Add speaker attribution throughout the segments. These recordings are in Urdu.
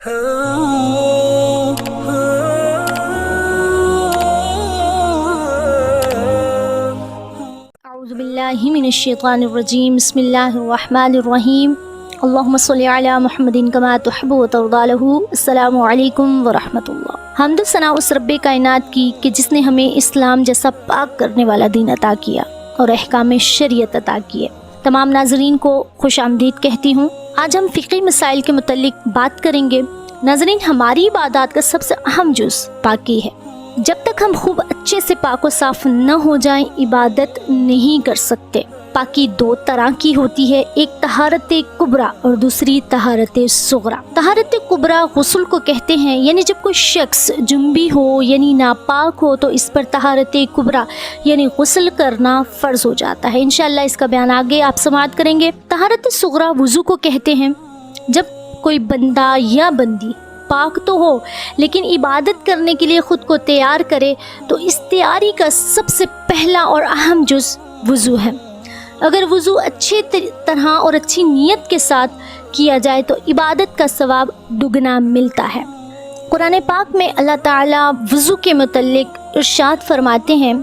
Speaker 1: اعوذ باللہ من الشیطان الرجیم، بسم اللہ الرحمن الرحیم، اللہم صلی علی محمد کما تحب و ترضی لہ۔ السلام علیکم ورحمۃ اللہ۔ حمد و ثنا اس رب کائنات کی کہ جس نے ہمیں اسلام جیسا پاک کرنے والا دین عطا کیا اور احکام شریعت عطا کیے۔ تمام ناظرین کو خوش آمدید کہتی ہوں۔ آج ہم فقہی مسائل کے متعلق بات کریں گے۔ ناظرین، ہماری عبادات کا سب سے اہم جز پاکی ہے۔ جب تک ہم خوب اچھے سے پاک و صاف نہ ہو جائیں عبادت نہیں کر سکتے۔ پاکی دو طرح کی ہوتی ہے، ایک طہارت کبریٰ اور دوسری طہارت صغریٰ۔ طہارت کبریٰ غسل کو کہتے ہیں، یعنی جب کوئی شخص جنبی ہو یعنی ناپاک ہو تو اس پر طہارت کبریٰ یعنی غسل کرنا فرض ہو جاتا ہے۔ انشاءاللہ اس کا بیان آگے آپ سماعت کریں گے۔ طہارت صغریٰ وضو کو کہتے ہیں، جب کوئی بندہ یا بندی پاک تو ہو لیکن عبادت کرنے کے لیے خود کو تیار کرے تو اس تیاری کا سب سے پہلا اور اہم جز وضو ہے۔ اگر وضو اچھی طرح اور اچھی نیت کے ساتھ کیا جائے تو عبادت کا ثواب دگنا ملتا ہے۔ قرآن پاک میں اللہ تعالیٰ وضو کے متعلق ارشاد فرماتے ہیں،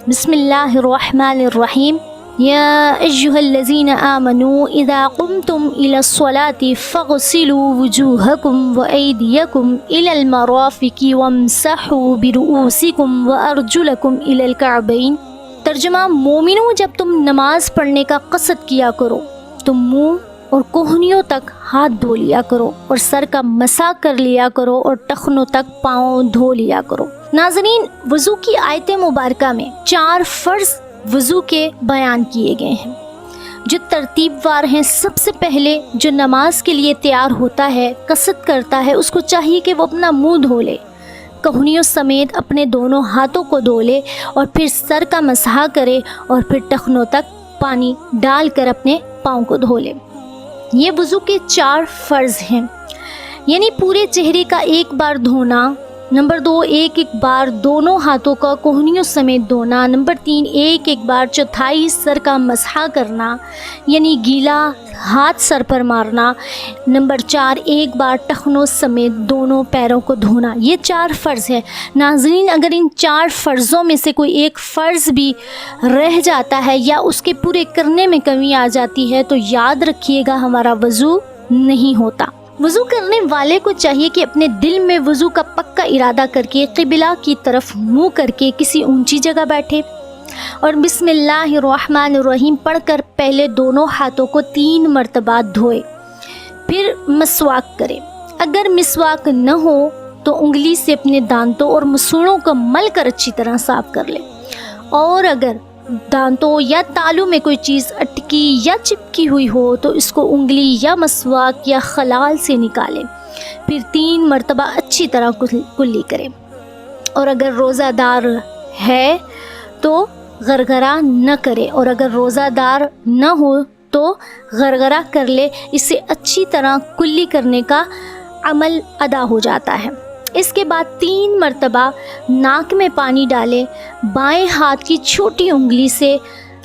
Speaker 1: بسم اللہ الرحمن الرحیم، یا ایھا الذین آمنوا اذا قمتم الی الصلاۃ فاغسلوا وجوہکم وایدیکم الی المرافق وامسحوا برؤوسکم وارجلکم الی الکعبین۔ ترجمہ، مومنوں، جب تم نماز پڑھنے کا قصد کیا کرو تم منہ اور کوہنیوں تک ہاتھ دھو لیا کرو اور سر کا مسح کر لیا کرو اور ٹخنوں تک پاؤں دھو لیا کرو۔ ناظرین، وضو کی آیت مبارکہ میں 4 فرض وضو کے بیان کیے گئے ہیں جو ترتیب وار ہیں۔ سب سے پہلے جو نماز کے لیے تیار ہوتا ہے، قصد کرتا ہے، اس کو چاہیے کہ وہ اپنا منہ دھو لے، کہنیوں سمیت اپنے دونوں ہاتھوں کو دھو لے اور پھر سر کا مسح کرے اور پھر ٹخنوں تک پانی ڈال کر اپنے پاؤں کو دھو لے۔ یہ وضو کے 4 فرض ہیں، یعنی پورے چہرے کا ایک بار دھونا، نمبر 2 ایک بار دونوں ہاتھوں کا کوہنیوں سمیت دھونا، نمبر 3 ایک بار چوتھائی سر کا مسح کرنا یعنی گیلا ہاتھ سر پر مارنا، نمبر 4 ایک بار ٹخنوں سمیت دونوں پیروں کو دھونا۔ یہ 4 فرض ہے۔ ناظرین، اگر ان 4 فرضوں میں سے کوئی ایک فرض بھی رہ جاتا ہے یا اس کے پورے کرنے میں کمی آ جاتی ہے تو یاد رکھیے گا ہمارا وضو نہیں ہوتا۔ وضو کرنے والے کو چاہیے کہ اپنے دل میں وضو کا پکا ارادہ کر کے قبلہ کی طرف منہ کر کے کسی اونچی جگہ بیٹھے اور بسم اللہ الرحمن الرحیم پڑھ کر پہلے دونوں ہاتھوں کو 3 مرتبہ دھوئے، پھر مسواک کرے۔ اگر مسواک نہ ہو تو انگلی سے اپنے دانتوں اور مسوڑوں کو مل کر اچھی طرح صاف کر لے، اور اگر دانتوں یا تالوں میں کوئی چیز اٹکی یا چپکی ہوئی ہو تو اس کو انگلی یا مسواک یا خلال سے نکالے، پھر 3 مرتبہ اچھی طرح کلی کرے۔ اور اگر روزہ دار ہے تو غرغرہ نہ کرے، اور اگر روزہ دار نہ ہو تو غرغرہ کر لے۔ اس سے اچھی طرح کلی کرنے کا عمل ادا ہو جاتا ہے۔ اس کے بعد 3 مرتبہ ناک میں پانی ڈالے، بائیں ہاتھ کی چھوٹی انگلی سے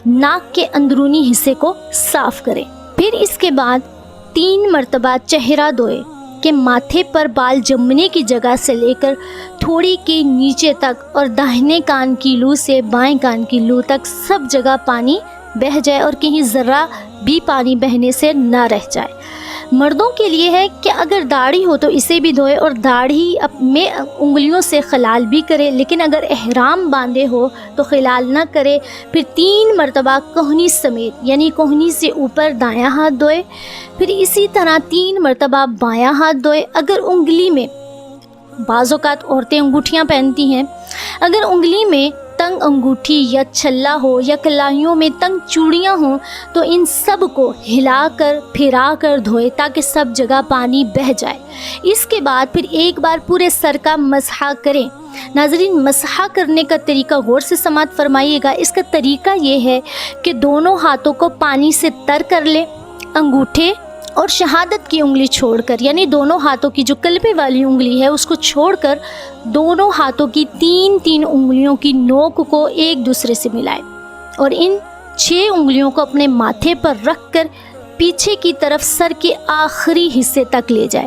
Speaker 1: ناک کے اندرونی حصے کو صاف کرے، پھر اس کے بعد 3 مرتبہ چہرہ دھوئے کہ ماتھے پر بال جمنے کی جگہ سے لے کر تھوڑی کے نیچے تک اور داہنے کان کی لو سے بائیں کان کی لو تک سب جگہ پانی بہہ جائے اور کہیں ذرہ بھی پانی بہنے سے نہ رہ جائے۔ مردوں کے لیے ہے کہ اگر داڑھی ہو تو اسے بھی دھوئے اور داڑھی میں انگلیوں سے خلال بھی کرے، لیکن اگر احرام باندھے ہو تو خلال نہ کرے۔ پھر 3 مرتبہ کوہنی سمیت یعنی کوہنی سے اوپر دایاں ہاتھ دھوئے، پھر اسی طرح 3 مرتبہ بایاں ہاتھ دھوئے۔ اگر انگلی میں، بعض اوقات عورتیں انگوٹھیاں پہنتی ہیں، اگر انگلی میں تنگ انگوٹھی یا چھلا ہو یا کلائیوں میں تنگ چوڑیاں ہوں تو ان سب کو ہلا کر پھرا کر دھوئے تاکہ سب جگہ پانی بہہ جائے۔ اس کے بعد پھر ایک بار پورے سر کا مسح کریں۔ ناظرین، مسح کرنے کا طریقہ غور سے سماعت فرمائیے گا۔ اس کا طریقہ یہ ہے کہ دونوں ہاتھوں کو پانی سے تر کر لیں، انگوٹھے اور شہادت کی انگلی چھوڑ کر، یعنی دونوں ہاتھوں کی جو کلبے والی انگلی ہے اس کو چھوڑ کر دونوں ہاتھوں کی 3 انگلیوں کی نوک کو ایک دوسرے سے ملائے اور ان 6 انگلیوں کو اپنے ماتھے پر رکھ کر پیچھے کی طرف سر کے آخری حصے تک لے جائے،